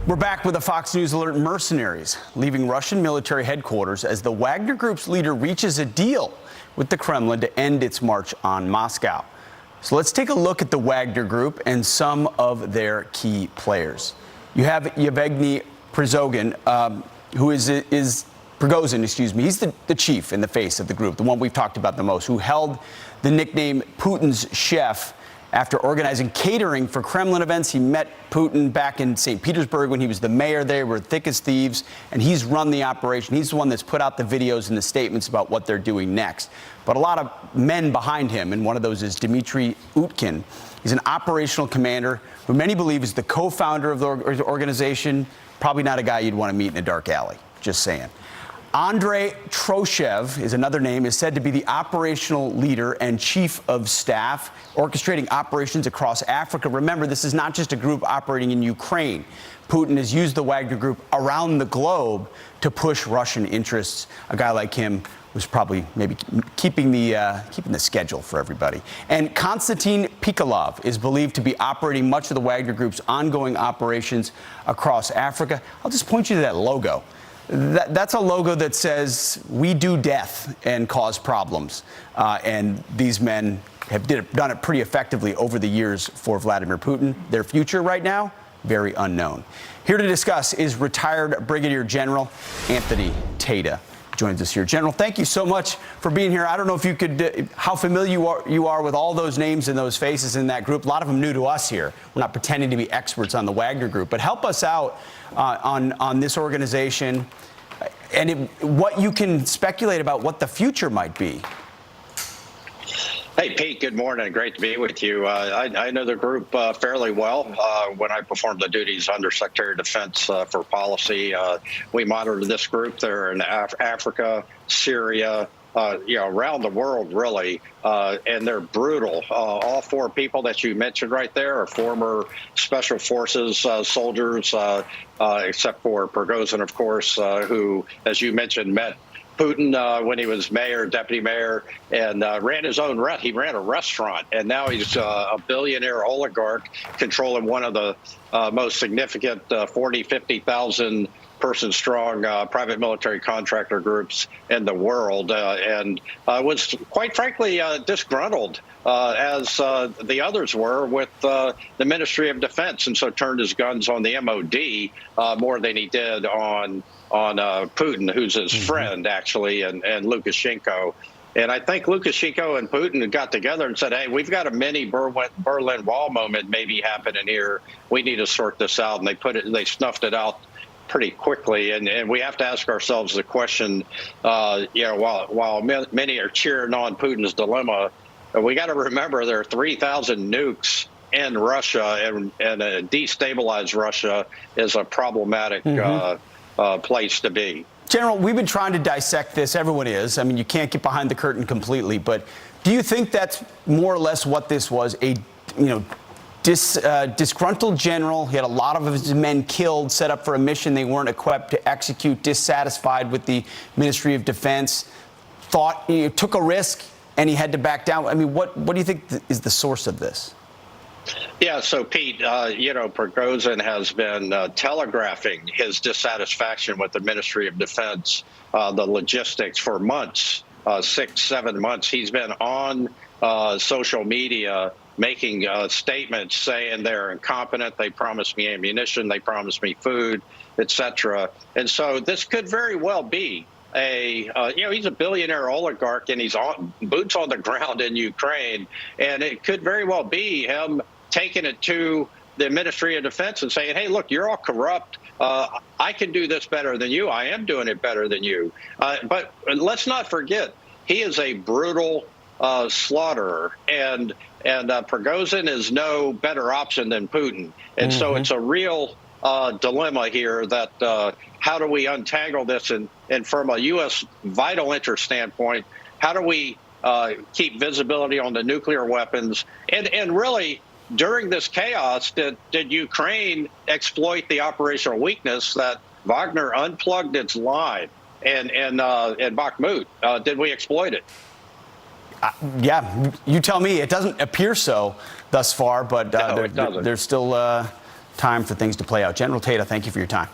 We're back with a Fox News alert. Mercenaries leaving Russian military headquarters as the Wagner Group's leader reaches a deal with the Kremlin to end its march on Moscow. So let's take a look at the Wagner Group and some of their key players. You have Yevgeny Prigozhin, Prigozhin, excuse me. He's the chief in the face of the group, the one we've talked about the most, who held the nickname Putin's chef after organizing catering for Kremlin events. He met Putin back in St. Petersburg when he was the mayor there. We're thick as thieves, and he's run the operation. He's the one that's put out the videos and the statements about what they're doing next. But a lot of men behind him, and one of those is Dmitry Utkin. He's an operational commander who many believe is the co-founder of the organization. Probably not a guy you'd want to meet in a dark alley, just saying. Andrei Troshev is another name, is said to be the operational leader and chief of staff, orchestrating operations across Africa. Remember, this is not just a group operating in Ukraine. Putin has used the Wagner Group around the globe to push Russian interests. A guy like him was probably maybe keeping the schedule for everybody. And Konstantin Pikolov is believed to be operating much of the Wagner Group's ongoing operations across Africa. I'll just point you to that logo. That's a logo that says, "We do death and cause problems." And these men have done it pretty effectively over the years for Vladimir Putin. Their future right now, very unknown. Here to discuss is retired Brigadier General Anthony Tata. Joins us here. General, thank you so much for being here. I don't know if you could, how familiar you are with all those names and those faces in that group. A lot of them new to us here. We're not pretending to be experts on the Wagner Group, but help us out on this organization and what you can speculate about what the future might be. Hey, Pete, good morning. Great to be with you. I know the group fairly well. When I performed the duties under Secretary of Defense for policy, we monitored this group. They're in Africa, Syria, around the world, really, and they're brutal. All four people that you mentioned right there are former Special Forces soldiers, except for Prigozhin, of course, who, as you mentioned, met Putin when he was mayor, deputy mayor, and ran his own he ran a restaurant, and now he's a billionaire oligarch controlling one of the most significant 40, 50,000 person strong private military contractor groups in the world, and was quite frankly disgruntled as the others were with the Ministry of Defense, and so turned his guns on the MOD more than he did on Putin, who's his friend, actually, and Lukashenko. And I think Lukashenko and Putin got together and said, hey, we've got a mini Berlin Wall moment maybe happening here. We need to sort this out. And they snuffed it out pretty quickly. And we have to ask ourselves the question, while many are cheering on Putin's dilemma, we got to remember there are 3,000 nukes in Russia, and destabilized Russia is a problematic place to be. General, we've been trying to dissect this. Everyone is. I mean, you can't get behind the curtain completely. But do you think that's more or less what this was? A disgruntled general. He had a lot of his men killed, set up for a mission they weren't equipped to execute, dissatisfied with the Ministry of Defense, thought he took a risk and he had to back down. I mean, what do you think is the source of this? Yeah, so Pete, Prigozhin has been telegraphing his dissatisfaction with the Ministry of Defense, the logistics for months, 6, 7 months. He's been on social media making statements saying they're incompetent, they promised me ammunition, they promised me food, etc. And so this could very well be he's a billionaire oligarch, and he's boots on the ground in Ukraine, and it could very well be him taking it to the Ministry of Defense and saying, hey, look, you're all corrupt. I can do this better than you. I am doing it better than you. But let's not forget, he is a brutal slaughterer, and Prigozhin is no better option than Putin. And so it's a real dilemma here that how do we untangle this? And from a U.S. vital interest standpoint, how do we keep visibility on the nuclear weapons? And really, during this chaos, did Ukraine exploit the operational weakness that Wagner unplugged its line in Bakhmut? Did we exploit it? Yeah, you tell me. It doesn't appear so thus far, but No, it doesn't. there's still time for things to play out. General Tate, thank you for your time.